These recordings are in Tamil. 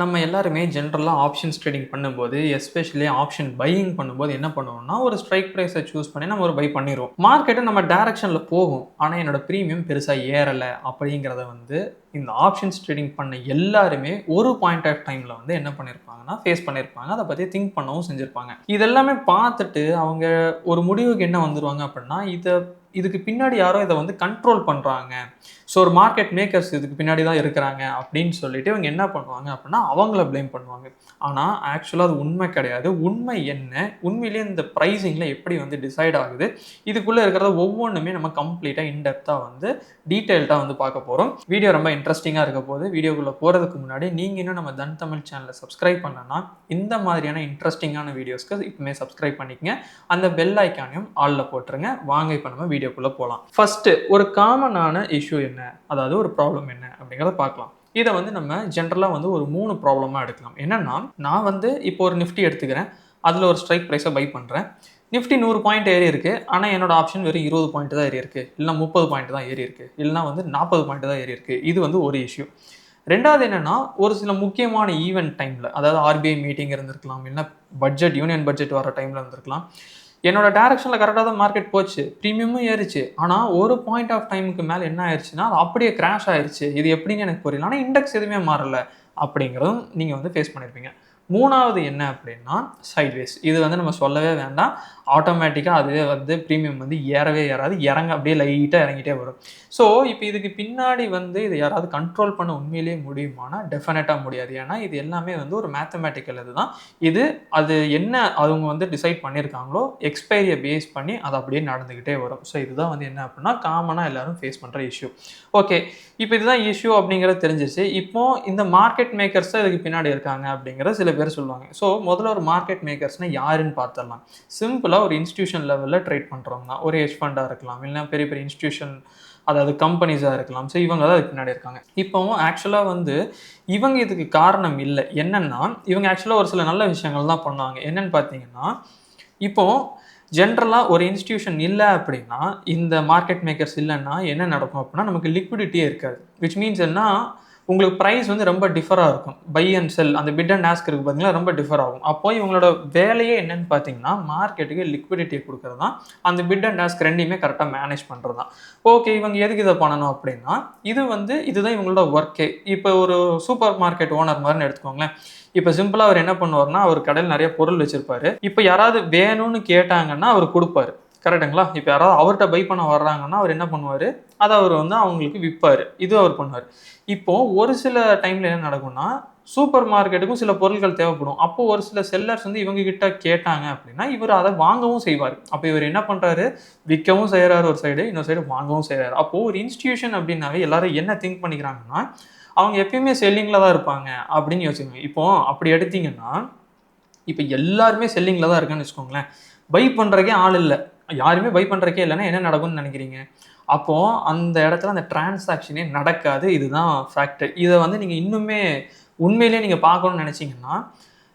நம்ம எல்லாருமே ஜென்ரலாக ஆப்ஷன்ஸ் ட்ரேடிங் பண்ணும்போது எஸ்பெஷலி ஆப்ஷன் பையிங் பண்ணும்போது என்ன பண்ணுவோம்னா ஒரு ஸ்ட்ரைக் ப்ரைஸை சூஸ் பண்ணி நம்ம ஒரு பை பண்ணிடுவோம். மார்க்கெட்டு நம்ம டைரக்ஷனில் போகும், ஆனால் என்னோட ப்ரீமியம் பெருசாக ஏறலை அப்படிங்கிறத இந்த ஆப்ஷன்ஸ் ட்ரேடிங் பண்ண எல்லாருமே ஒரு பாயிண்ட் ஆஃப் டைமில் என்ன பண்ணியிருப்பாங்கன்னா ஃபேஸ் பண்ணியிருப்பாங்க. அதை பற்றி திங்க் பண்ணவும் செஞ்சுருப்பாங்க. இதெல்லாமே பார்த்துட்டு அவங்க ஒரு முடிவுக்கு என்ன வந்துடுவாங்க அப்படின்னா, இதுக்கு பின்னாடி யாரோ இதை கண்ட்ரோல் பண்ணுறாங்க, ஸோ ஒரு மார்க்கெட் மேக்கர்ஸ் இதுக்கு பின்னாடி தான் இருக்கிறாங்க அப்படின்னு சொல்லிட்டு இவங்க என்ன பண்ணுவாங்க அப்படின்னா அவங்கள ப்ளேம் பண்ணுவாங்க. ஆனால் ஆக்சுவலாக அது உண்மை கிடையாது. உண்மை என்ன, உண்மையிலேயே இந்த ப்ரைஸிங்கில் எப்படி டிசைட் ஆகுது, இதுக்குள்ளே இருக்கிறத ஒவ்வொன்றுமே நம்ம கம்ப்ளீட்டாக இன்டெப்த்தாக டீட்டெயில்டாக பார்க்க போகிறோம். வீடியோ ரொம்ப இன்ட்ரெஸ்டிங்காக இருக்க போது. வீடியோக்குள்ளே போகிறதுக்கு முன்னாடி நீங்கள் இன்னும் நம்ம தன் தமிழ் சேனலை சப்ஸ்கிரைப் பண்ணனா இந்த மாதிரியான இன்ட்ரெஸ்டிங்கான வீடியோஸ்க்கு இப்போமே சப்ஸ்கிரைப் பண்ணிக்கங்க. அந்த பெல் ஐக்கானையும் ஆலில் போட்டுருங்க. வாங்க இப்போ நம்ம வீடியோக்குள்ளே போகலாம். ஃபர்ஸ்ட் ஒரு காமனான இஷ்யூ என்ன, அதாவது ஒரு ப்ராப்ளம் என்ன அப்படிங்கிறத பார்க்கலாம். இதை நம்ம ஜென்ரலாக ஒரு 3 ப்ராப்ளமாக எடுக்கலாம். என்னன்னா, நான் இப்போ ஒரு நிஃப்டி எடுத்துக்கிறேன், அதில் ஒரு ஸ்ட்ரைக் ப்ரைஸை பை பண்ணுறேன். நிஃப்டி 100 பாயிண்ட் ஏறி இருக்கு, ஆனால் என்னோட ஆப்ஷன் வெறும் 20 பாயிண்ட் தான் ஏறி இருக்கு, இல்லைனா 30 பாயிண்ட் தான் ஏறி இருக்கு, இல்லைனா 40 பாயிண்ட் தான் ஏறி இருக்கு. இது ஒரு இஷ்யூ. ரெண்டாவது என்னன்னா, ஒரு சில முக்கியமான ஈவெண்ட் டைமில், அதாவது ஆர்பிஐ மீட்டிங் இருந்திருக்கலாம், இல்லைனா பட்ஜெட் யூனியன் பட்ஜெட் வர டைமில் இருந்திருக்கலாம். என்னோட டைரக்ஷனில் கரெக்டாக தான் மார்க்கெட் போச்சு, ப்ரீமியமும் ஏறிச்சு. ஆனால் ஒரு பாயிண்ட் ஆஃப் டைமுக்கு மேலே என்ன ஆயிடுச்சுன்னா அது அப்படியே கிராஷ் ஆயிடுச்சு. இது எப்படின்னு எனக்கு புரியல, ஆனால் இண்டெக்ஸ் எதுவுமே மாறலை அப்படிங்கிறதும் நீங்கள் ஃபேஸ் பண்ணியிருப்பீங்க. மூணாவது என்ன அப்படின்னா சைட்வேஸ். இது நம்ம சொல்லவே வேண்டாம், ஆட்டோமேட்டிக்காக அதுவே ப்ரீமியம் ஏறவே ஏறாது, அப்படியே லைட்டாக இறங்கிட்டே வரும். ஸோ இப்போ இதுக்கு பின்னாடி இதை யாராவது கண்ட்ரோல் பண்ண உண்மையிலேயே முடியுமானா டெஃபினட்டாக முடியாது. ஏன்னா இது எல்லாமே ஒரு மேத்தமேட்டிக்கல் இதுதான். அது என்ன அவங்க டிசைட் பண்ணியிருக்காங்களோ எக்ஸ்பைரியை பேஸ் பண்ணி அது அப்படியே நடந்துக்கிட்டே வரும். ஸோ இதுதான் என்ன அப்படின்னா காமனாக எல்லாரும் ஃபேஸ் பண்ணுற இஷ்யூ. ஓகே, இப்போ இதுதான் இஷ்யூ அப்படிங்கிறது தெரிஞ்சிச்சு. இப்போ இந்த மார்க்கெட் மேக்கர்ஸ் தான் இதுக்கு பின்னாடி இருக்காங்க அப்படிங்கிற சில பேர் சொல்லுவாங்க. ஸோ முதல்ல ஒரு மார்க்கெட் மேக்கர்ஸ்னால் யாருன்னு பார்த்துடலாம். சிம்பிளாக ஒரு இன்ஸ்டியூஷன் லெவலில் ட்ரேட் பண்ணுறவங்க தான். ஒரு ஹெட்ஜ் ஃபண்டாக இருக்கலாம், இல்லைனா பெரிய பெரிய இன்ஸ்டியூஷன், அதாவது கம்பெனிஸாக இருக்கலாம். ஸோ இவங்க தான் இதுக்கு பின்னாடி இருக்காங்க. இப்போவும் ஆக்சுவலாக இவங்க இதுக்கு காரணம் இல்லை. என்னென்னா இவங்க ஆக்சுவலாக ஒரு சில நல்ல விஷயங்கள் தான் பண்ணுவாங்க. என்னென்னு பார்த்தீங்கன்னா, இப்போது ஜென்ரலாக ஒரு இன்ஸ்டியூஷன் இல்லை அப்படின்னா, இந்த மார்க்கெட் மேக்கர்ஸ் இல்லைன்னா என்ன நடக்கும் அப்படின்னா நமக்கு லிக்விடிட்டியே இருக்காது. விச் மீன்ஸ் என்ன, உங்களுக்கு ப்ரைஸ் ரொம்ப டிஃபராக இருக்கும். பை அண்ட் செல், அந்த பிட் அண்ட் ஆஸ்க் இருக்குது பார்த்தீங்கன்னா, ரொம்ப டிஃபர் ஆகும். அப்போ இவங்களோட வேலையே என்னன்னு பார்த்தீங்கன்னா மார்க்கெட்டுக்கு லிக்விடிட்டியை கொடுக்குறது தான். அந்த பிட் அண்ட் ஆஸ்க் ரெண்டையுமே கரெக்டாக மேனேஜ் பண்ணுறது தான். ஓகே, இவங்க எதுக்கு இதை பண்ணணும் அப்படின்னா இதுதான் இவங்களோட ஒர்க்கே. இப்போ ஒரு சூப்பர் மார்க்கெட் ஓனர் மாதிரின்னு எடுத்துக்கோங்களேன். இப்போ சிம்பிளாக அவர் என்ன பண்ணுவார்னா, அவர் கடையில் நிறைய பொருள் வச்சிருப்பாரு. இப்போ யாராவது வேணும்னு கேட்டாங்கன்னா அவர் கொடுப்பாரு. கரெக்டுங்களா? இப்போ யாராவது அவர்கிட்ட பை பண்ண வர்றாங்கன்னா அவர் என்ன பண்ணுவார், அதை அவர் அவங்களுக்கு விற்பார். இது அவர் பண்ணுவார். இப்போது ஒரு சில டைமில் என்ன நடக்கும்னா, சூப்பர் மார்க்கெட்டுக்கும் சில பொருட்கள் தேவைப்படும். அப்போது ஒரு சில செல்லர்ஸ் இவங்க கிட்ட கேட்டாங்க அப்படின்னா இவர் அதை வாங்கவும் செய்வார். அப்போ இவர் என்ன பண்ணுறாரு, விற்கவும் செய்கிறாரு ஒரு சைடு, இன்னொரு சைடு வாங்கவும் செய்கிறாரு. அப்போது ஒரு இன்ஸ்டியூஷன் அப்படின்னாவே எல்லாரும் என்ன திங்க் பண்ணிக்கிறாங்கன்னா, அவங்க எப்பயுமே செல்லிங்கில் தான் இருப்பாங்க அப்படின்னு யோசிச்சுங்க. இப்போ அப்படி எடுத்தீங்கன்னா, இப்போ எல்லாருமே செல்லிங்கில் தான் இருக்குன்னு வச்சுக்கோங்களேன். பை பண்ணுறக்கே ஆள் இல்லை, யாருமே பை பண்ணுறக்கே இல்லைன்னா என்ன நடக்கும்னு நினைக்கிறீங்க? அப்போது அந்த இடத்துல அந்த டிரான்சாக்ஷனே நடக்காது. இதுதான் ஃபேக்ட். இதை நீங்கள் இன்னுமே உண்மையிலேயே நீங்கள் பார்க்கணும்னு நினச்சிங்கன்னா,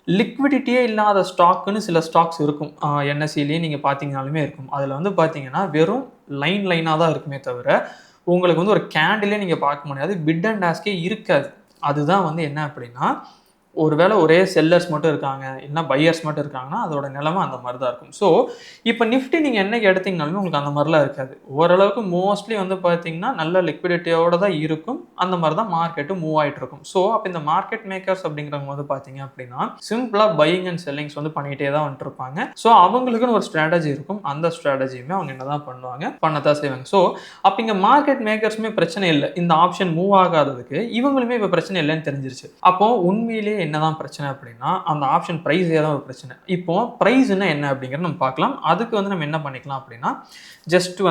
லிக்விடிட்டியே இல்லாத ஸ்டாக்குன்னு சில ஸ்டாக்ஸ் இருக்கும். என்எஸ்சிலேயே நீங்கள் பார்த்தீங்கனாலுமே இருக்கும். அதில் பார்த்தீங்கன்னா வெறும் லைனாக தான் இருக்குமே தவிர உங்களுக்கு ஒரு கேண்டிலே நீங்கள் பார்க்க முடியாது, பிட் அண்ட் ஆஸ்கே இருக்காது. அதுதான் என்ன அப்படின்னா, ஒருவேளை ஒரே செல்லர்ஸ் மட்டும் இருக்காங்க, இல்லைனா பையர்ஸ் மட்டும் இருக்காங்கன்னா அதோட நிலைமை அந்த மாதிரி தான் இருக்கும். ஸோ இப்போ நிஃப்டி நீங்கள் என்னைக்கு எடுத்தீங்கனாலுமே உங்களுக்கு அந்த மாதிரிலாம் இருக்காது. ஓரளவுக்கு மோஸ்ட்லி பார்த்தீங்கன்னா நல்ல லிக்விடிட்டியோட தான் இருக்கும். அந்த மாதிரி தான் மார்க்கெட்டு மூவ் ஆகிட்டு இருக்கும். ஸோ அப்போ இந்த மார்க்கெட் மேக்கர்ஸ் அப்படிங்கிறவங்க பார்த்தீங்க அப்படின்னா சிம்பிளாக பையிங் அண்ட் செல்லிங்ஸ் பண்ணிகிட்டே தான் வந்துட்டுருப்பாங்க. ஸோ அவங்களுக்குன்னு ஒரு ஸ்ட்ராட்டஜி இருக்கும். அந்த ஸ்ட்ராட்டஜியுமே அவங்க என்ன தான் பண்ணுவாங்க, பண்ணத்தான் செய்வாங்க. ஸோ அப்போ இங்கே மார்க்கெட் மேக்கர்ஸுமே பிரச்சனை இல்லை, இந்த ஆப்ஷன் மூவ் ஆகாததுக்கு இவங்களுமே இப்போ பிரச்சனை இல்லைன்னு தெரிஞ்சிருச்சு. அப்போது உண்மையிலேயே என்னதான் பிரச்சனை அப்படின்னா அந்த ஆப்ஷன் ப்ரைஸே தான் ஒரு பிரச்சனை. இப்போ ப்ரைஸ்னா என்ன அப்படிங்கிறத நம்ம பார்க்கலாம். அதுக்கு நம்ம என்ன பண்ணிக்கலாம் அப்படின்னா, ஜஸ்ட்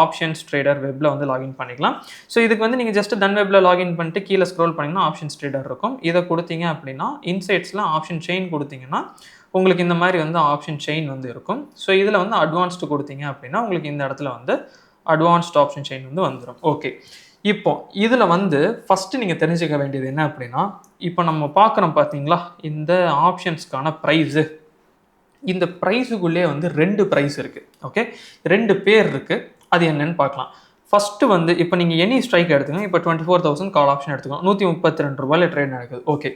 ஆப்ஷன்ஸ் ட்ரேடர் வெப்ல லாகின் பண்ணிக்கலாம். ஸோ இதுக்கு நீங்கள் ஜஸ்ட் தன் வெப்ல லாகின் பண்ணிட்டு கீழே ஸ்க்ரோல் பண்ணிங்கன்னா ஆப்ஷன்ஸ் ட்ரேடர் இருக்கும். இதை கொடுத்தீங்க அப்படின்னா இன்சைட்ஸில் ஆப்ஷன் செயின் கொடுத்தீங்கன்னா உங்களுக்கு இந்த மாதிரி ஆப்ஷன் செயின் இருக்கும். ஸோ இதில் அட்வான்ஸ்டு கொடுத்தீங்க அப்படின்னா உங்களுக்கு இந்த இடத்துல அட்வான்ஸ்ட் ஆப்ஷன் செயின் வந்துடும். ஓகே, இப்போ இதில் ஃபஸ்ட்டு நீங்கள் தெரிஞ்சுக்க வேண்டியது என்ன அப்படின்னா, இப்போ நம்ம பார்க்குறோம் பார்த்தீங்களா இந்த ஆப்ஷன்ஸ்க்கான ப்ரைஸு. இந்த ப்ரைஸுக்குள்ளே 2 ப்ரைஸ் இருக்குது. ஓகே, 2 பேர் இருக்குது. அது என்னன்னு பார்க்கலாம். ஃபஸ்ட்டு இப்போ நீங்கள் எனி ஸ்ட்ரைக் எடுத்துக்கோங்க. இப்போ 24,000 கால் ஆப்ஷன் எடுத்துக்கோங்க. 132 ரூபாயில் ட்ரேட் நடக்குது. ஓகே,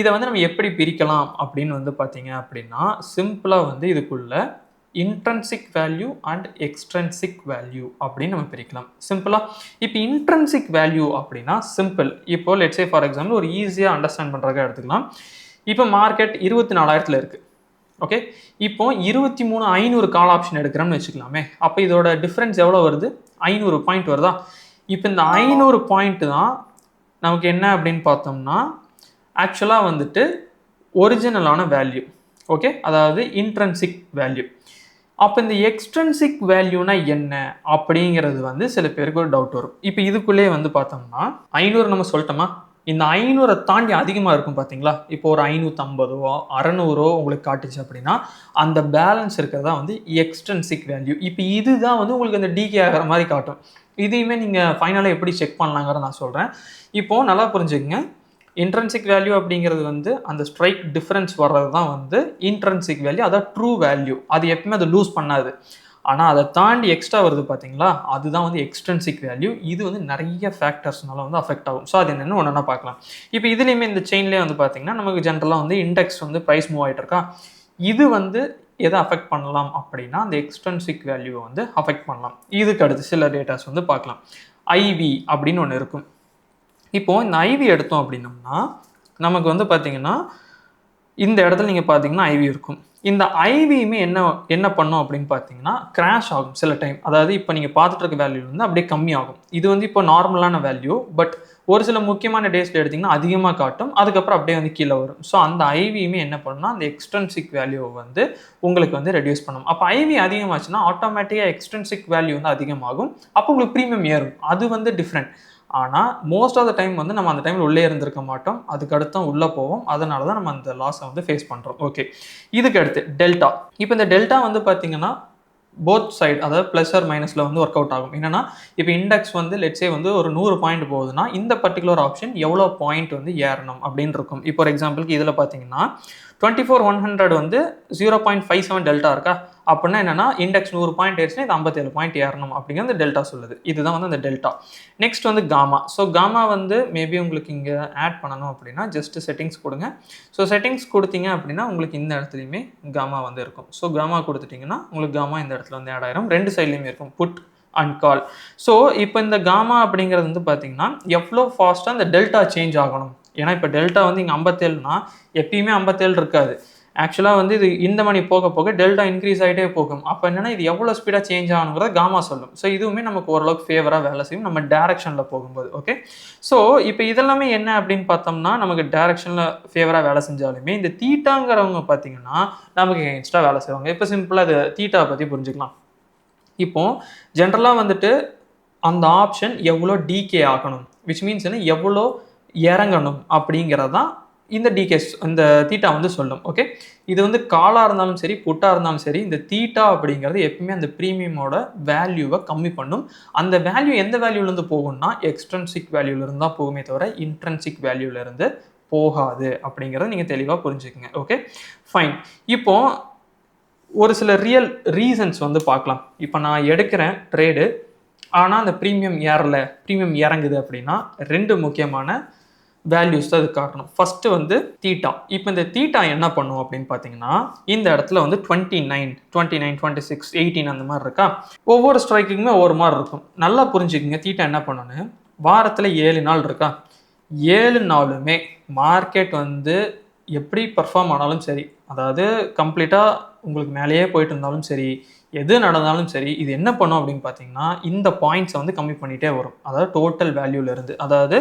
இதை வந்து நம்ம எப்படி பிரிக்கலாம் அப்படின்னு வந்து பார்த்தீங்க அப்படின்னா சிம்பிளாக வந்து இதுக்குள்ள இன்ட்ரன்சிக் வேல்யூ அண்ட் எக்ஸ்ட்ரன்சிக் வேல்யூ அப்படின்னு நம்ம பிரிக்கலாம் சிம்பிளாக. இப்போ இன்ட்ரன்சிக் வேல்யூ அப்படின்னா சிம்பிள். இப்போ லெட்ஸ் சே ஃபார் எக்ஸாம்பிள் ஒரு ஈஸியாக அண்டர்ஸ்டாண்ட் பண்ணுறதுக்காக எடுத்துக்கலாம். இப்போ மார்க்கெட் 24,000 இருக்குது. ஓகே, இப்போ 23,500 கால் ஆப்ஷன் எடுக்கிறோம்னு வச்சுக்கலாமே. அப்போ இதோட டிஃப்ரென்ஸ் எவ்வளோ வருது? 500 பாயிண்ட் வருதா? இப்போ இந்த 500 பாயிண்ட் தான் நமக்கு என்ன அப்படின்னு பார்த்தோம்னா ஆக்சுவலாக வந்துட்டு ஒரிஜினலான வேல்யூ. ஓகே, அதாவது இன்ட்ரன்சிக் வேல்யூ. அப்போ இந்த எக்ஸ்ட்ரன்சிக் வேல்யூனா என்ன அப்படிங்கிறது வந்து சில பேருக்கு ஒரு டவுட் வரும். இப்போ இதுக்குள்ளே வந்து பார்த்தோம்னா 500 நம்ம சொல்லிட்டோமா, இந்த 500 தாண்டி அதிகமாக இருக்கும் பார்த்தீங்களா. இப்போ ஒரு 550 600 உங்களுக்கு காட்டுச்சு அப்படின்னா அந்த பேலன்ஸ் இருக்கிறதா வந்து எக்ஸ்ட்ரன்சிக் வேல்யூ. இப்போ இதுதான் வந்து உங்களுக்கு அந்த டிகே ஆகிற மாதிரி காட்டும். இதையுமே நீங்கள் ஃபைனலாக எப்படி செக் பண்ணலாங்கிறத நான் சொல்கிறேன். இப்போது நல்லா புரிஞ்சுக்கங்க. இன்ட்ரன்சிக் வேல்யூ அப்படிங்கிறது வந்து அந்த ஸ்ட்ரைக் டிஃபரன்ஸ் வர்றது தான் வந்து இன்ட்ரன்சிக் வேல்யூ, அதாவது ட்ரூ வேல்யூ. அது எப்பவுமே அதை லூஸ் பண்ணாது. ஆனால் அதை தாண்டி எக்ஸ்ட்ரா வருது பார்த்தீங்களா, அதுதான் வந்து எக்ஸ்ட்ரன்சிக் வேல்யூ. இது வந்து நிறைய ஃபேக்டர்ஸ்னால வந்து அஃபெக்ட் ஆகும். ஸோ அது என்னென்னு ஒன்றா பார்க்கலாம். இப்போ இதுலேயுமே இந்த செயின்லேயே வந்து பார்த்தீங்கன்னா நமக்கு ஜென்ரலாக வந்து இண்டெக்ஸ் வந்து ப்ரைஸ் மூவ் ஆகிட்டு இருக்கா. இது வந்து எதை அஃபெக்ட் பண்ணலாம் அப்படின்னா அந்த எக்ஸ்ட்ரன்சிக் வேல்யூவை வந்து அஃபெக்ட் பண்ணலாம். இதுக்கு அடுத்து சில டேட்டாஸ் வந்து பார்க்கலாம். ஐவி அப்படின்னு ஒன்று இருக்கும். இப்போது இந்த ஐவி எடுத்தோம் அப்படின்னம்னா நமக்கு வந்து பார்த்தீங்கன்னா இந்த இடத்துல நீங்கள் பார்த்தீங்கன்னா ஐவி இருக்கும். இந்த ஐவியுமே என்ன பண்ணும் அப்படின்னு பார்த்தீங்கன்னா கிராஷ் ஆகும் சில டைம். அதாவது இப்போ நீங்கள் பார்த்துட்டு இருக்க வேல்யூ வந்து அப்படியே கம்மியாகும். இது வந்து இப்போ நார்மலான வேல்யூ. பட் ஒரு சில முக்கியமான டேஸில் எடுத்திங்கன்னா அதிகமாக காட்டும், அதுக்கப்புறம் அப்படியே வந்து கீழே வரும். ஸோ அந்த ஐவியுமே என்ன பண்ணுன்னா அந்த எக்ஸ்ட்ரன்சிக் வேல்யூவை வந்து உங்களுக்கு வந்து ரெடியூஸ் பண்ணும். அப்போ ஐவி அதிகமாச்சுன்னா ஆட்டோமேட்டிக்காக எக்ஸ்ட்ரன்சிக் வேல்யூ வந்து அதிகமாகும். அப்போ உங்களுக்கு ப்ரீமியம் ஏறும். அது வந்து டிஃப்ரெண்ட். ஆனால் மோஸ்ட் ஆஃப் த டைம் வந்து நம்ம அந்த டைமில் உள்ளே இருந்திருக்க மாட்டோம். அதுக்கு அடுத்து உள்ளே போவோம். அதனால தான் நம்ம அந்த லாஸை வந்து ஃபேஸ் பண்ணுறோம். ஓகே, இதுக்கு அடுத்து டெல்டா. இப்போ இந்த டெல்டா வந்து பார்த்தீங்கன்னா போத் சைடு, அதாவது ப்ளஸ் ஆர் மைனஸில் வந்து ஒர்க் அவுட் ஆகும். என்னன்னா இப்போ இண்டெக்ஸ் வந்து லெட்ஸே வந்து ஒரு 100 பாயிண்ட் போகுதுன்னா இந்த பர்டிகுலர் ஆப்ஷன் எவ்வளோ பாயிண்ட் வந்து ஏறணும் அப்படின்னு இருக்கும். இப்போ ஒரு எக்ஸாம்பிளுக்கு இதில் பார்த்தீங்கன்னா 24,100 வந்து 0.57 டெல்டா இருக்கா. அப்படின்னா என்னன்னா இண்டெக்ஸ் 100 பாயிண்ட் ஏறிச்சுன்னா இது 57 பாயிண்ட் ஏறணும் அப்படிங்கிறது டெல்டா சொல்லுது. இதுதான் வந்து அந்த டெல்டா. நெக்ஸ்ட் வந்து காமா. ஸோ காமா வந்து மேபி உங்களுக்கு இங்கே ஆட் பண்ணணும் அப்படின்னா ஜஸ்ட் செட்டிங்ஸ் கொடுங்க. ஸோ செட்டிங்ஸ் கொடுத்தீங்க அப்படின்னா உங்களுக்கு இந்த இடத்துலையுமே காமா வந்து இருக்கும். ஸோ காமா கொடுத்துட்டிங்கன்னா உங்களுக்கு காமா இந்த இடத்துல வந்து ஆட் ஆயிரும். ரெண்டு சைட்லையுமே இருக்கும், புட் அண்ட் கால். ஸோ இப்போ இந்த காமா அப்படிங்கிறது வந்து பார்த்தீங்கன்னா எவ்வளோ ஃபாஸ்ட்டாக இந்த டெல்டா சேஞ்ச் ஆகணும். ஏன்னா இப்போ டெல்டா வந்து இங்கே 57னா எப்பயுமே 57 இருக்காது. ஆக்சுவலாக வந்து இது இந்த மணி போக போக டெல்டா இன்க்ரீஸ் ஆகிட்டே போகும். அப்போ என்னென்னா இது எவ்வளோ ஸ்பீடாக சேஞ்ச் ஆகணுங்கிறத காமா சொல்லும். ஸோ இதுவுமே நமக்கு ஓரளவுக்கு ஃபேவராக வேலை செய்யும் நம்ம டேரக்ஷனில் போகும்போது. ஓகே, ஸோ இப்போ இதெல்லாமே என்ன அப்படின்னு பார்த்தோம்னா நமக்கு டேரக்ஷனில் ஃபேவராக வேலை செஞ்சாலுமே இந்த தீட்டாங்கிறவங்க பார்த்தீங்கன்னா நமக்கு எக்ஸ்ட்ரா வேலை செய்வாங்க. இப்போ சிம்பிளாக அது தீட்டா பற்றி புரிஞ்சுக்கலாம். இப்போது ஜென்ரலாக வந்துட்டு அந்த ஆப்ஷன் எவ்வளோ டிகே ஆகணும், விச் மீன்ஸ் என்ன எவ்வளோ இறங்கணும் அப்படிங்கிறதான் இந்த டிகேஸ் இந்த தீட்டா வந்து சொல்லும். ஓகே, இது வந்து காலாக இருந்தாலும் சரி புட்டாக இருந்தாலும் சரி இந்த தீட்டா அப்படிங்கிறது எப்பவுமே அந்த ப்ரீமியமோட வேல்யூவை கம்மி பண்ணும். அந்த வேல்யூ எந்த வேல்யூலேருந்து போகும்னா எக்ஸ்ட்ரன்சிக் வேல்யூலேருந்து தான் போகுமே தவிர இன்ட்ரன்சிக் வேல்யூலேருந்து போகாது அப்படிங்கிறத நீங்கள் தெளிவாக புரிஞ்சுக்கங்க. Okay, fine. இப்போ ஒரு சில ரியல் ரீசன்ஸ் வந்து பார்க்கலாம். இப்போ நான் எடுக்கிறேன் ட்ரேடு, ஆனால் அந்த ப்ரீமியம் ஏறலை, ப்ரீமியம் இறங்குது அப்படின்னா ரெண்டு முக்கியமான வேல்யூஸ் தான் அது காட்டணும். ஃபஸ்ட்டு வந்து தீட்டா. இப்போ இந்த தீட்டா என்ன பண்ணும் அப்படின்னு பார்த்தீங்கன்னா இந்த இடத்துல வந்து 29, 26, 18 அந்த மாதிரி இருக்கா. ஒவ்வொரு ஸ்ட்ரைக்குமே ஒவ்வொரு மாதிரி இருக்கும். நல்லா புரிஞ்சுக்குங்க தீட்டா என்ன பண்ணணும்னு. வாரத்தில் 7 நாள் இருக்கா, 7 நாளுமே மார்க்கெட் வந்து எப்படி பர்ஃபார்ம் ஆனாலும் சரி, அதாவது கம்ப்ளீட்டாக உங்களுக்கு மேலேயே போயிட்டு இருந்தாலும் சரி, எது நடந்தாலும் சரி, இது என்ன பண்ணும் அப்படின்னு பார்த்தீங்கன்னா இந்த பாயிண்ட்ஸை வந்து கம்மி பண்ணிகிட்டே வரும். அதாவது டோட்டல் வேல்யூலேருந்து, அதாவது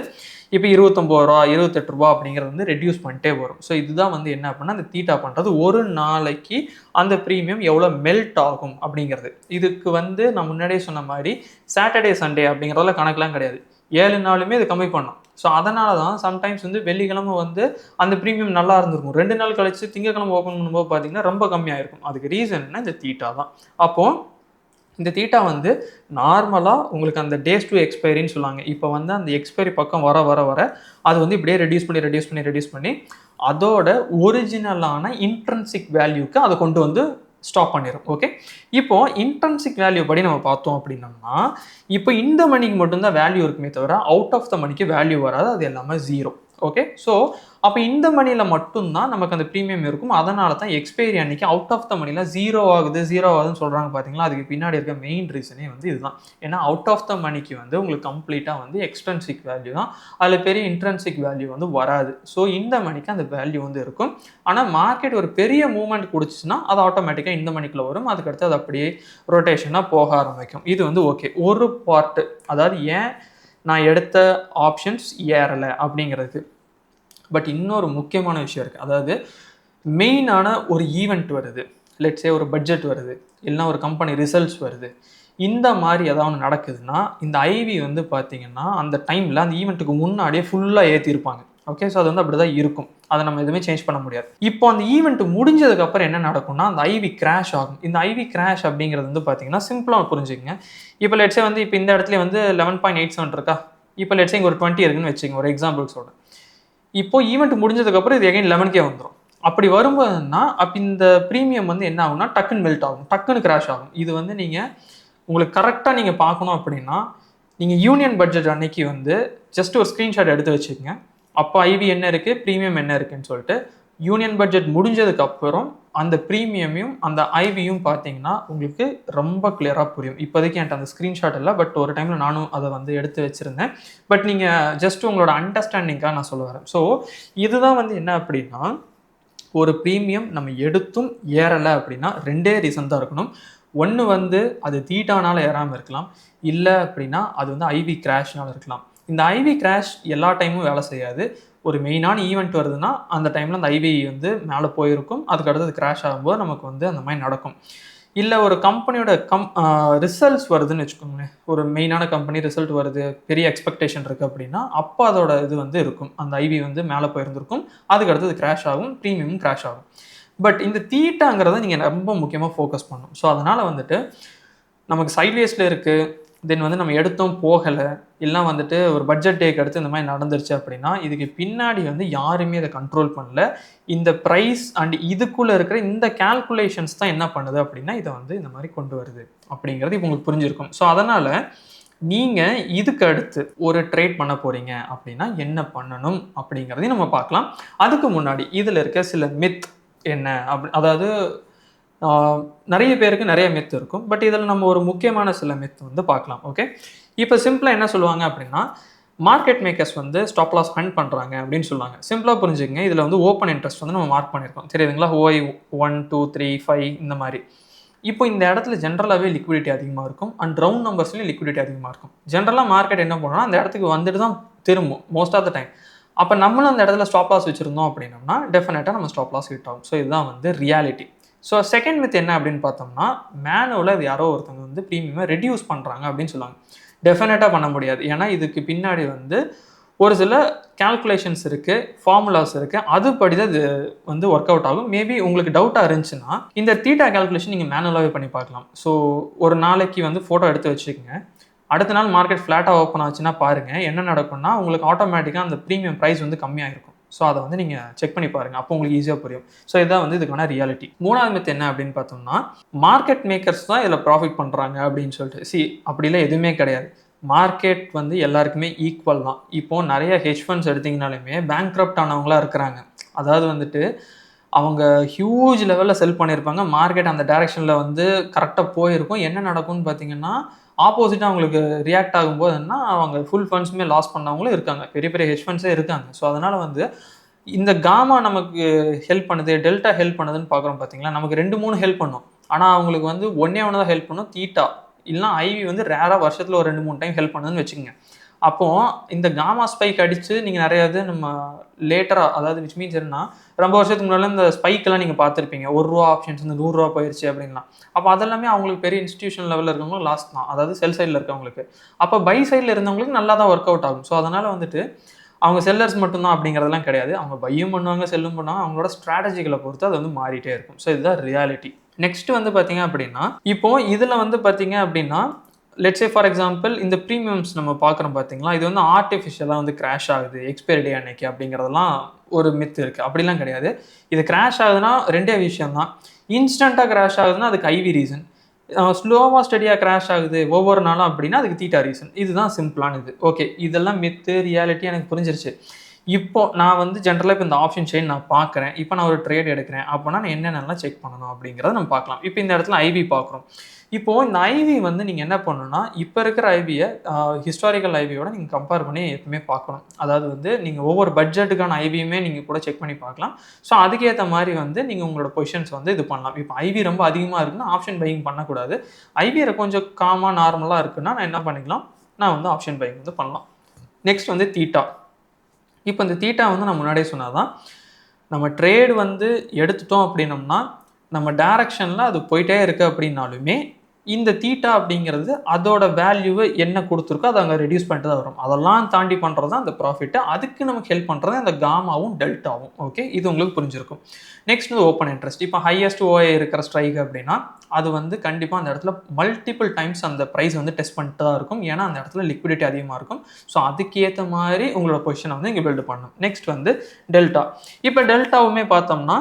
இப்போ 29 ரூபா 28 ரூபா அப்படிங்கிறது வந்து ரெடியூஸ் பண்ணிட்டே வரும். ஸோ இதுதான் வந்து என்ன அப்படின்னா அந்த தீட்டா பண்ணுறது. ஒரு நாளைக்கு அந்த ப்ரீமியம் எவ்வளோ மெல்ட் ஆகும் அப்படிங்கிறது. இதுக்கு வந்து நான் முன்னாடியே சொன்ன மாதிரி சாட்டர்டே சண்டே அப்படிங்கிறதுல கணக்கெலாம் கிடையாது. 7 நாளுமே இது கம்மி பண்ணும். ஸோ அதனால தான் சம்டைம்ஸ் வந்து வெள்ளிக்கிழமை வந்து அந்த ப்ரீமியம் நல்லா இருந்திருக்கும். 2 நாள் கழிச்சு திங்கக்கிழமை ஓப்பன் பண்ணும்போது பார்த்தீங்கன்னா ரொம்ப கம்மியாக இருக்கும். அதுக்கு ரீசன் என்ன, இந்த தீட்டா தான். அப்போது இந்த தீட்டா வந்து நார்மலாக உங்களுக்கு அந்த டேஸ் டு எக்ஸ்பைரின்னு சொல்லுவாங்க. இப்போ வந்து அந்த எக்ஸ்பைரி பக்கம் வர வர வர அது வந்து இப்படியே ரெடியூஸ் பண்ணி அதோட ஒரிஜினலான இன்ட்ரன்சிக் வேல்யூக்கு அதை கொண்டு வந்து ஸ்டாப் பண்ணிடும். ஓகே, இப்போ இன்ட்ரன்சிக் வேல்யூ படி நம்ம பார்த்தோம் அப்படின்னோம்னா இப்போ இந்த மணிக்கு மட்டும்தான் வேல்யூ இருக்குமே தவிர அவுட் ஆஃப் த மணிக்கு வேல்யூ வராது. அது எல்லாமே 0. ஓகே. ஸோ அப்போ இந்த மணியில் மட்டும்தான் நமக்கு அந்த ப்ரீமியம் இருக்கும். அதனால தான் எக்ஸ்பைரி அன்னைக்கு அவுட் ஆஃப் த மணியில் ஜீரோ ஆகுதுன்னு சொல்கிறாங்க பார்த்தீங்களா. அதுக்கு பின்னாடி இருக்க மெயின் ரீசனே வந்து இதுதான். ஏன்னா அவுட் ஆஃப் த மணிக்கு வந்து உங்களுக்கு கம்ப்ளீட்டாக வந்து எக்ஸ்ட்ரென்சிக் வேல்யூ தான், அதில் பெரிய இன்ட்ரென்சிக் வேல்யூ வந்து வராது. ஸோ இந்த மணிக்கு அந்த வேல்யூ வந்து இருக்கும். ஆனால் மார்க்கெட் ஒரு பெரிய மூவ்மெண்ட் கொடுத்துச்சுன்னா அது ஆட்டோமேட்டிக்காக இந்த மணிக்குள்ள வரும். அதுக்கடுத்து அது அப்படியே ரொட்டேஷனாக போக ஆரம்பிக்கும். இது வந்து ஓகே ஒரு பார்ட்டு. அதாவது ஏன் நான் எடுத்த ஆப்ஷன்ஸ் ஏறலை அப்படிங்கிறது. பட் இன்னொரு முக்கியமான விஷயம் இருக்குது. அதாவது மெயினான ஒரு ஈவெண்ட் வருது, லெட்ஸே ஒரு பட்ஜெட் வருது, இல்லைனா ஒரு கம்பெனி ரிசல்ட்ஸ் வருது, இந்த மாதிரி ஏதாவது நடக்குதுன்னா இந்த ஐவி வந்து பார்த்தீங்கன்னா அந்த டைமில் அந்த ஈவெண்ட்டுக்கு முன்னாடியே ஃபுல்லாக ஏற்றிருப்பாங்க. ஓகே. ஸோ அது வந்து அப்படி தான் இருக்கும். அதை நம்ம எதுவுமே சேஞ்ச் பண்ண முடியாது. இப்போ அந்த ஈவெண்ட் முடிஞ்சதுக்கப்புறம் என்ன நடக்கும்னா அந்த ஐவி கிராஷ் ஆகும். இந்த ஐவி கிராஷ் அப்படிங்கிறது வந்து பார்த்தீங்கன்னா சிம்பிளாக புரிஞ்சுக்கங்க. இப்போ லெட்ஸே வந்து இப்போ இந்த இடத்துல வந்து 11.87 இருக்கா, இப்போ லெட்ஸே இங்கே ஒரு 20 இருக்குன்னு வச்சுக்கோங்க ஒரு எக்ஸாம்பிள்ஸோட. இப்போ ஈவெண்ட் முடிஞ்சதுக்கப்புறம் இது எகைன் 11K வந்துடும். அப்படி வரும்போதுன்னா அப்போ இந்த ப்ரீமியம் வந்து என்ன ஆகும்னா டக்குன்னு மெல்ட் ஆகும், டக்குன்னு கிராஷ் ஆகும். இது வந்து நீங்கள் உங்களுக்கு கரெக்டாக நீங்கள் பார்க்கணும் அப்படின்னா நீங்கள் யூனியன் பட்ஜெட் அன்னைக்கு வந்து ஜஸ்ட் ஒரு ஸ்க்ரீன்ஷாட் எடுத்து வச்சுக்கோங்க. அப்போ ஐவி என்ன இருக்குது, ப்ரீமியம் என்ன இருக்குன்னு சொல்லிட்டு யூனியன் பட்ஜெட் முடிஞ்சதுக்கப்புறம் அந்த ப்ரீமியமையும் அந்த ஐவியும் பார்த்தீங்கன்னா உங்களுக்கு ரொம்ப கிளியராக புரியும். இப்போதைக்கு என்கிட்ட அந்த ஸ்க்ரீன்ஷாட் இல்லை, பட் ஒரு டைமில் நானும் அதை வந்து எடுத்து வச்சுருந்தேன். பட் நீங்கள் ஜஸ்ட் உங்களோட அண்டர்ஸ்டாண்டிங்காக நான் சொல்ல வரேன். ஸோ இதுதான் வந்து என்ன அப்படின்னா ஒரு ப்ரீமியம் நம்ம எடுத்தும் ஏறலை அப்படின்னா ரெண்டே ரீசன் தான் இருக்கணும். ஒன்று வந்து அது தீட்டானால ஏறாமல் இருக்கலாம், இல்லை அப்படின்னா அது வந்து ஐவி கிராஷ்னால இருக்கலாம். இந்த ஐவி கிராஷ் எல்லா டைமும் வேலை செய்யாது. ஒரு மெயினான ஈவெண்ட் வருதுன்னா அந்த டைமில் அந்த ஐவி வந்து மேலே போயிருக்கும், அதுக்கு அடுத்தது கிராஷ் ஆகும்போது நமக்கு வந்து அந்த மாதிரி நடக்கும். இல்லை ஒரு கம்பெனியோட ரிசல்ட்ஸ் வருதுன்னு வச்சுக்கோங்களேன், ஒரு மெயினான கம்பெனி ரிசல்ட் வருது, பெரிய எக்ஸ்பெக்டேஷன் இருக்குது அப்படின்னா அப்போ அதோட இது வந்து இருக்கும், அந்த ஐவி வந்து மேலே போயிருந்திருக்கும், அதுக்கு அடுத்தது கிராஷ் ஆகும், ப்ரீமியமும் கிராஷ் ஆகும். பட் இந்த தீட்டாங்கிறத நீங்கள் ரொம்ப முக்கியமாக ஃபோக்கஸ் பண்ணணும். ஸோ அதனால் வந்துட்டு நமக்கு சைட்வேஸில் இருக்குது, தென் வந்து நம்ம எடுத்தோம் போகலை, இல்லைனா வந்துட்டு ஒரு பட்ஜெட் டேக்கு அடுத்து இந்த மாதிரி நடந்துருச்சு அப்படின்னா இதுக்கு பின்னாடி வந்து யாருமே அதை கண்ட்ரோல் பண்ணல. இந்த ப்ரைஸ் அண்ட் இதுக்குள்ளே இருக்கிற இந்த கேல்குலேஷன்ஸ் தான் என்ன பண்ணுது அப்படின்னா இதை வந்து இந்த மாதிரி கொண்டு வருது அப்படிங்கிறது இப்போ உங்களுக்கு புரிஞ்சிருக்கும். ஸோ அதனால் நீங்கள் இதுக்கு அடுத்து ஒரு ட்ரேட் பண்ண போகிறீங்க அப்படின்னா என்ன பண்ணணும் அப்படிங்கிறதையும் நம்ம பார்க்கலாம். அதுக்கு முன்னாடி இதில் இருக்க சில மித் என்ன அதாவது நிறைய பேருக்கு நிறைய மித் இருக்கும், பட் இதில் நம்ம ஒரு முக்கியமான சில மித் வந்து பார்க்கலாம். ஓகே. இப்போ சிம்பிளாக என்ன சொல்லுவாங்க அப்படின்னா மார்க்கெட் மேக்கர்ஸ் வந்து ஸ்டாப் லாஸ் ஹண்ட் பண்ணுறாங்க அப்படின்னு சொல்லுவாங்க. சிம்பிளாக புரிஞ்சுக்கங்க, இதில் வந்து ஓப்பன் இன்ட்ரெஸ்ட் வந்து நம்ம மார்க் பண்ணியிருக்கோம் தெரியுதுங்களா, OI 1 2 3 5 இந்த மாதிரி. இப்போ இந்த இடத்துல ஜென்ரலாகவே லிக்விடிட்டி அதிகமாக இருக்கும் அண்ட் ரவுண்ட் நம்பர்ஸ்லேயும் லிக்விடிட்டி அதிகமாக இருக்கும். ஜென்ரலாக மார்க்கெட் என்ன பண்ணணும்னா அந்த இடத்துக்கு வந்துட்டு தான் திரும்பும் மோஸ்ட் ஆஃப் த டைம். அப்போ நம்மளும் அந்த இடத்துல ஸ்டாப் லாஸ் வச்சுருந்தோம் அப்படின்னோம்னா டெஃபினட்டாக நம்ம ஸ்டாப் லாஸ் ஹிட் ஆகும். ஸோ இதுதான் வந்து ரியாலிட்டி. ஸோ செகண்ட் மித் என்ன அப்படின்னு பார்த்தோம்னா மேனுவலாக அது யாரோ ஒருத்தவங்க வந்து ப்ரீமியமாக ரெடியூஸ் பண்ணுறாங்க அப்படின்னு சொல்லுவாங்க. டெஃபினட்டாக பண்ண முடியாது. ஏன்னா இதுக்கு பின்னாடி வந்து ஒரு சில கால்குலேஷன்ஸ் இருக்குது, ஃபார்முலாஸ் இருக்குது, அதுபடி தான் இது வந்து ஒர்க் அவுட் ஆகும். மேபி உங்களுக்கு டவுட்டாக இருந்துச்சுன்னா இந்த தீட்டா கால்குலேஷன் நீங்கள் மேனுவலாகவே பண்ணி பார்க்கலாம். ஸோ ஒரு நாளைக்கு வந்து ஃபோட்டோ எடுத்து வச்சுக்கோங்க, அடுத்த நாள் மார்க்கெட் ஃப்ளாட்டாக ஓப்பன் ஆச்சுன்னா பாருங்கள் என்ன நடக்கும்னா உங்களுக்கு ஆட்டோமேட்டிக்காக அந்த ப்ரீமியம் ப்ரைஸ் வந்து கம்மியாக இருக்கும். ஸோ அதை வந்து நீங்கள் செக் பண்ணி பாருங்கள், அப்போ உங்களுக்கு ஈஸியாக புரியும். ஸோ இதுதான் வந்து இதுக்கான ரியாலிட்டி. மூணாவது மித் என்ன அப்படின்னு பார்த்தோம்னா மார்க்கெட் மேக்கர்ஸ் தான் இதில் ப்ராஃபிட் பண்ணுறாங்க அப்படின்னு சொல்லிட்டு அப்படிலாம் எதுவுமே கிடையாது. மார்க்கெட் வந்து எல்லாருக்குமே ஈக்குவல் தான். இப்போது நிறைய ஹெட்ஜ் ஃபண்ட்ஸ் எடுத்திங்கனாலுமே பேங்க்ரப்ட் ஆனவங்களாக இருக்கிறாங்க. அதாவது வந்துட்டு அவங்க ஹியூஜ் லெவலில் செல் பண்ணியிருப்பாங்க, மார்க்கெட் அந்த டைரெக்ஷனில் வந்து கரெக்டாக போயிருக்கும். என்ன நடக்கும்னு பார்த்தீங்கன்னா ஆப்போசிட்டாக அவங்களுக்கு ரியாக்ட் ஆகும்போது என்ன அவங்க ஃபுல் ஃபண்ட்ஸுமே லாஸ் பண்ணவங்களும் இருக்காங்க, பெரிய பெரிய ஹெட்ஜ் ஃபண்ட்ஸே இருக்காங்க. ஸோ அதனால் வந்து இந்த காமா நமக்கு ஹெல்ப் பண்ணுது, டெல்டா ஹெல்ப் பண்ணுதுன்னு பார்க்குறோம் பார்த்தீங்களா, நமக்கு 2 3 ஹெல்ப் பண்ணும். ஆனால் அவங்களுக்கு வந்து ஒன்றே தான் ஹெல்ப் பண்ணும், தீட்டா இல்லைனா ஐவி வந்து ரேராக வருஷத்தில் ஒரு 2 3 டைம் ஹெல்ப் பண்ணுதுன்னு வச்சுக்கோங்க. அப்போது இந்த காமா ஸ்பைக் அடித்து நீங்கள் நிறைய இது நம்ம லேட்டராக, அதாவது விச் மீன்ஸ் என்னன்னா ரொம்ப வருஷத்துக்கு முன்னாடி இந்த ஸ்பைக்கெல்லாம் நீங்கள் பார்த்துருப்பீங்க, ₹1 ஆப்ஷன்ஸ் வந்து ₹100 போயிடுச்சு அப்படின்லாம். அப்போ அதெல்லாமே அவங்களுக்கு பெரிய இன்ஸ்டியூஷன் லெவலில் இருக்கவங்களுக்கு லாஸ் தான், அதாவது செல் சைடில் இருக்கவங்களுக்கு. அப்போ பை சைடில் இருந்தவங்களுக்கு நல்லா தான் ஒர்க் அவுட் ஆகும். ஸோ அதனால் வந்துட்டு அவங்க செல்லர்ஸ் மட்டும்தான் அப்படிங்கிறதெல்லாம் கிடையாது, அவங்க பையும் பண்ணுவாங்க செல்லும் பண்ணுவாங்க, அவங்களோட ஸ்ட்ராட்டஜிகளை பொறுத்து அது வந்து மாறிட்டே இருக்கும். ஸோ இதுதான் ரியாலிட்டி. நெக்ஸ்ட் வந்து பார்த்தீங்க அப்படின்னா இப்போ இதில் வந்து பார்த்தீங்க அப்படின்னா லெட்ஸ் சே ஃபார் எக்ஸாம்பிள் இந்த ப்ரீமியம்ஸ் நம்ம பார்க்குறோம் பார்த்தீங்களா, இது வந்து ஆர்டிஃபிஷியலாக வந்து கிராஷ் ஆகுது எக்ஸ்பைரி டே அன்னைக்கு அப்படிங்கிறதெல்லாம் ஒரு மித் இருக்குது. அப்படிலாம் கிடையாது. இது கிராஷ் ஆகுதுன்னா ரெண்டே விஷயம் தான். இன்ஸ்டண்ட்டாக கிராஷ் ஆகுதுன்னா அதுக்கு ஐவி ரீசன், ஸ்லோவாக ஸ்டடியாக கிராஷ் ஆகுது ஒவ்வொரு நாளும் அப்படின்னா அதுக்கு தீட்டா ரீசன். இதுதான் சிம்பிளான இது. ஓகே, இதெல்லாம் மித்து ரியாலிட்டி எனக்கு புரிஞ்சிருச்சு. இப்போ நான் வந்து ஜென்ரலாக இப்போ இந்த ஆப்ஷன் செயின் நான் பார்க்குறேன். இப்போ நான் ஒரு ட்ரேட் எடுக்கிறேன். அப்போனா நான் என்னென்னலாம் செக் பண்ணணும் அப்படிங்கிறத நம்ம பார்க்கலாம். இப்போ இந்த இடத்துல ஐவி பார்க்குறோம். இப்போ இந்த ஐவி வந்து நீங்க என்ன பண்ணணும்னா, இப்ப இருக்கிற ஐவிய ஹிஸ்டாரிக்கல் ஐவியோட நீங்க கம்பேர் பண்ணி எப்பவுமே பார்க்கணும். அதாவது வந்து நீங்க ஒவ்வொரு பட்ஜெட்டுக்கான ஐவியுமே நீங்க கூட செக் பண்ணி பார்க்கலாம். ஸோ அதுக்கேத்த மாரி வந்து நீங்க உங்களோட பொசிஷன்ஸ் வந்து இது பண்ணலாம். இப்போ ஐவி ரொம்ப அதிகமா இருக்குன்னா ஆப்ஷன் பையிங் பண்ணக்கூடாது. ஐவி கொஞ்சம் காமா நார்மலா இருக்குன்னா நான் என்ன பண்ணிக்கலாம், நான் வந்து ஆப்ஷன் பையிங் வந்து பண்ணலாம். நெக்ஸ்ட் வந்து தீட்டா. இப்போ இந்த தீட்டா வந்து நான் முன்னாடியே சொன்னது நம்ம ட்ரேட் வந்து எடுத்துட்டோம் அப்படின்னம்னா, நம்ம டைரக்ஷன்ல அது போயிட்டே இருக்கு அப்படின்னாலுமே இந்த தீட்டா அப்படிங்கிறது அதோட வேல்யூவை என்ன கொடுத்துருக்கோ அதை அங்கே ரெடியூஸ் பண்ணிட்டு தான் வரும். அதெல்லாம் தாண்டி பண்ணுறது தான் அந்த ப்ராஃபிட்டு. அதுக்கு நமக்கு ஹெல்ப் பண்ணுறது அந்த காமாவும் டெல்டாவும். ஓகே, இது உங்களுக்கு புரிஞ்சிருக்கும். நெக்ஸ்ட் வந்து ஓப்பன் இன்ட்ரெஸ்ட். இப்போ ஹையஸ்ட் ஓஏ இருக்கிற ஸ்ட்ரைக் அப்படின்னா அது வந்து கண்டிப்பாக அந்த இடத்துல மல்டிபிள் டைம்ஸ் அந்த ப்ரைஸ் வந்து டெஸ்ட் பண்ணிட்டு தான் இருக்கும். ஏன்னா அந்த இடத்துல லிக்விடிட்டி அதிகமாக இருக்கும். ஸோ அதுக்கேற்ற மாதிரி உங்களோட பொசிஷனை வந்து இங்கே பில்டு பண்ணணும். நெக்ஸ்ட் வந்து டெல்டா. இப்போ டெல்டாவுமே பார்த்தோம்னா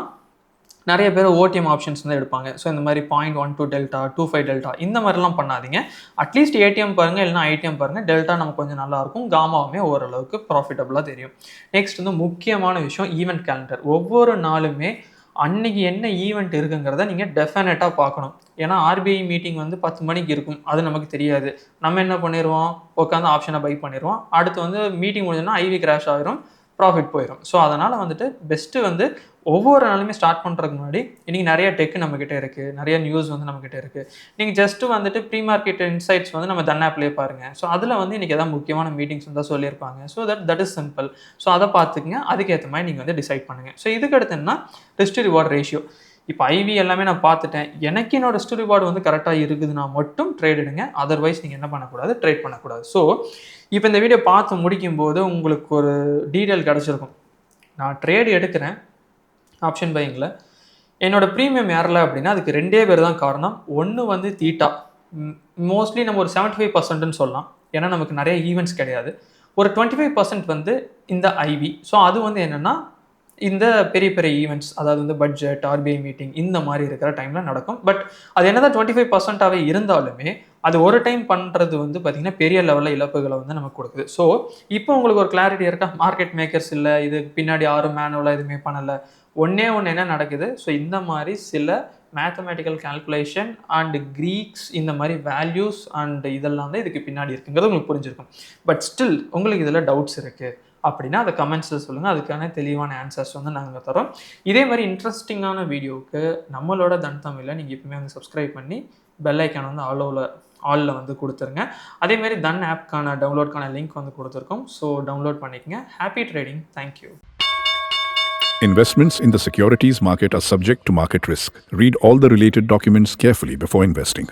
நிறைய பேர் ஓடிஎம் ஆப்ஷன்ஸ் வந்து எடுப்பாங்க. ஸோ இந்த மாதிரி 0.12 டெல்டா 25 டெல்டா இந்த மாதிரிலாம் பண்ணாதீங்க. அட்லீஸ்ட் ஏடிஎம் பாருங்கள், இல்லைனா ஐடிஎம் பாருங்கள். டெல்டா நமக்கு கொஞ்சம் நல்லாயிருக்கும். காமாவுமே ஓரளவுக்கு ப்ராஃபிட்டபுளாக தெரியும். நெக்ஸ்ட் வந்து முக்கியமான விஷயம் ஈவெண்ட் கேலண்டர். ஒவ்வொரு நாளுமே அன்னைக்கு என்ன ஈவெண்ட் இருக்குங்கிறத நீங்கள் டெஃபினட்டாக பார்க்கணும். ஏன்னா ஆர்பிஐ மீட்டிங் வந்து 10 மணிக்கு இருக்கும், அது நமக்கு தெரியாது. நம்ம என்ன பண்ணிடுவோம், உட்காந்து ஆப்ஷனை பை பண்ணிடுவோம். அடுத்து வந்து மீட்டிங் முடிஞ்சோன்னா ஐவி கிராஷ் ஆகிரும், ப்ராஃபிட் போயிடும். ஸோ அதனால் வந்துட்டு பெஸ்ட்டு வந்து ஒவ்வொரு நாளுமே ஸ்டார்ட் பண்ணுறதுக்கு முன்னாடி இன்றைக்கி நிறைய டெக் நம்மக்கிட்ட இருக்குது, நிறைய நியூஸ் வந்து நம்மக்கிட்ட இருக்குது. நீங்கள் ஜஸ்ட்டு வந்துட்டு ப்ரீ மார்க்கெட் இன்சைட்ஸ் வந்து நம்ம தன் ஆப்லேயே பாருங்கள். ஸோ அதில் வந்து இன்றைக்கி எதாவது முக்கியமான மீட்டிங்ஸ் வந்து சொல்லியிருப்பாங்க. So that is simple. So அதை பார்த்துக்குங்க, அதுக்கேற்ற மாதிரி நீங்கள் வந்து டிசைட் பண்ணுங்கள். ஸோ இதுக்கு அடுத்துன்னா ரிஸ்க் டு ரிவார்ட் ரேஷியோ. இப்போ ஐவி எல்லாமே நான் பார்த்துட்டேன், எனக்கு என்னோட ரிஸ்க் டு ரிவார்டு வந்து கரெக்டாக இருக்குதுன்னா மட்டும் ட்ரேட் எடுங்க. அதர்வைஸ் நீங்கள் என்ன பண்ணக்கூடாது, ட்ரேட் பண்ணக்கூடாது. ஸோ இப்போ இந்த வீடியோ பார்த்து முடிக்கும்போது உங்களுக்கு ஒரு டீட்டெயில் கிடச்சிருக்கும். நான் ட்ரேட் எடுக்கிறேன் ஆப்ஷன் பையிங்கில், என்னோட ப்ரீமியம் ஏறலை அப்படின்னா அதுக்கு 2 பேர் தான் காரணம். ஒன்று வந்து தீட்டா, மோஸ்ட்லி நம்ம ஒரு 75%ன்னு சொல்லலாம். ஏன்னா நமக்கு நிறைய ஈவெண்ட்ஸ் கிடையாது. ஒரு 25% வந்து இந்த ஐவி. ஸோ அது வந்து என்னென்னா இந்த பெரிய பெரிய ஈவெண்ட்ஸ், அதாவது வந்து பட்ஜெட், ஆர்பிஐ மீட்டிங் இந்த மாதிரி இருக்கிற டைமில் நடக்கும். பட் அது என்னதான் 25%ஆகவே இருந்தாலுமே அது ஒரு டைம் பண்ணுறது வந்து பார்த்திங்கன்னா பெரிய லெவலில் இழப்புகளை வந்து நமக்கு கொடுக்குது. ஸோ இப்போ உங்களுக்கு ஒரு கிளாரிட்டி இருக்கா, மார்க்கெட் மேக்கர்ஸ் இல்லை, இது பின்னாடி யாரும் மேனுவலாக எதுவுமே பண்ணலை, ஒன்று என்ன நடக்குது. ஸோ இந்த மாதிரி சில மேத்தமேட்டிக்கல் கால்குலேஷன் அண்ட் க்ரீக்ஸ், இந்த மாதிரி வேல்யூஸ் அண்ட் இதெல்லாம் தான் இதுக்கு பின்னாடி இருக்குங்கிறது உங்களுக்கு புரிஞ்சிருக்கும். பட் ஸ்டில் உங்களுக்கு இதில் டவுட்ஸ் இருக்குது அப்படின்னா அதை கமெண்ட்ஸில் சொல்லுங்கள். அதுக்கான தெளிவான ஆன்சர்ஸ் வந்து நாங்கள் தரோம். இதே மாதிரி இன்ட்ரெஸ்டிங்கான வீடியோவுக்கு நம்மளோட தன் தமிழில் நீங்கள் எப்பவுமே வந்து சப்ஸ்கிரைப் பண்ணி பெல் ஐக்கான் வந்து ஆலில் வந்து கொடுத்துருங்க. அதேமாதிரி தன் ஆப்க்கான டவுன்லோட்கான லிங்க் வந்து கொடுத்துருக்கோம். ஸோ டவுன்லோட் பண்ணிக்கங்க. Happy trading. Thank you. Investments in the securities market are subject to market risk. Read all the related documents carefully before investing.